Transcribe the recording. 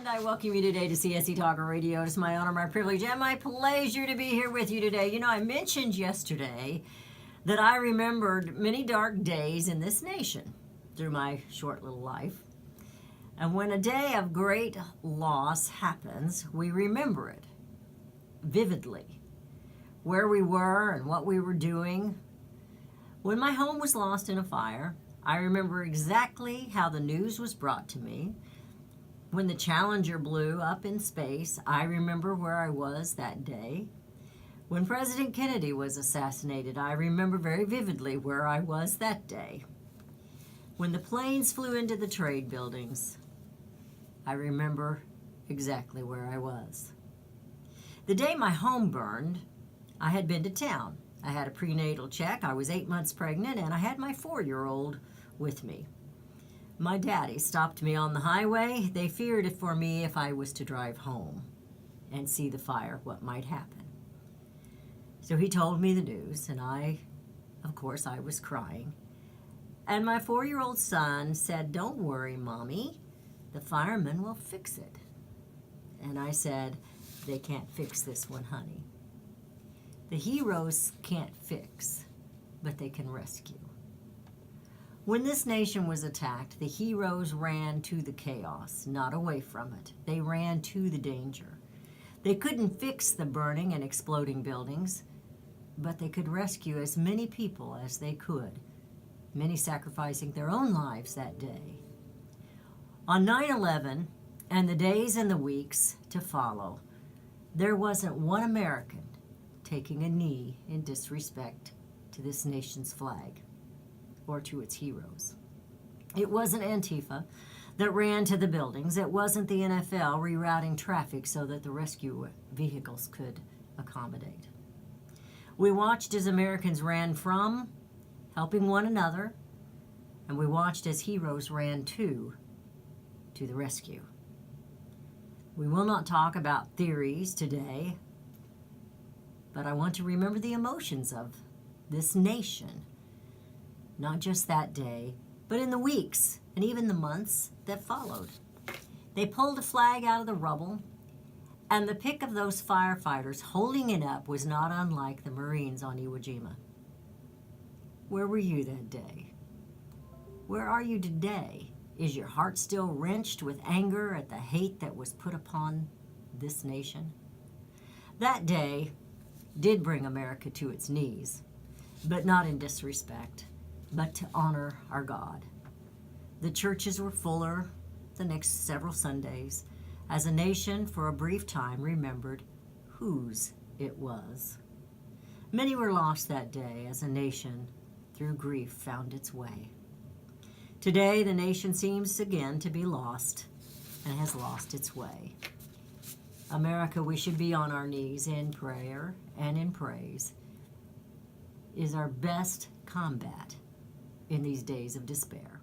And I welcome you today to CSE Talker Radio. It's my honor, my privilege, and my pleasure to be here with you today. You know, I mentioned yesterday that I remembered many dark days in this nation through my short little life. And when a day of great loss happens, we remember it vividly. Where we were and what we were doing. When my home was lost in a fire, I remember exactly how the news was brought to me. When the Challenger blew up in space, I remember where I was that day. When President Kennedy was assassinated, I remember very vividly where I was that day. When the planes flew into the trade buildings, I remember exactly where I was. The day my home burned, I had been to town. I had a prenatal check, I was 8 months pregnant, and I had my 4-year-old with me. My daddy stopped me on the highway. They feared it for me if I was to drive home and see the fire, what might happen. So he told me the news, and I was crying. And my 4-year-old son said, "Don't worry, Mommy, the firemen will fix it." And I said, "They can't fix this one, honey. The heroes can't fix, but they can rescue." When this nation was attacked, the heroes ran to the chaos, not away from it. They ran to the danger. They couldn't fix the burning and exploding buildings, but they could rescue as many people as they could, many sacrificing their own lives that day. On 9/11 and the days and the weeks to follow, there wasn't one American taking a knee in disrespect to this nation's flag or to its heroes. It wasn't Antifa that ran to the buildings. It wasn't the NFL rerouting traffic so that the rescue vehicles could accommodate. We watched as Americans ran from helping one another, and we watched as heroes ran to the rescue. We will not talk about theories today, but I want to remember the emotions of this nation. Not just that day, but in the weeks and even the months that followed. They pulled a flag out of the rubble, and the pick of those firefighters holding it up was not unlike the Marines on Iwo Jima. Where were you that day? Where are you today? Is your heart still wrenched with anger at the hate that was put upon this nation? That day did bring America to its knees, but not in disrespect, but to honor our God. The churches were fuller the next several Sundays as a nation for a brief time remembered whose it was. Many were lost that day as a nation through grief found its way. Today the nation seems again to be lost and has lost its way. America, we should be on our knees in prayer and in praise, is our best combat in these days of despair.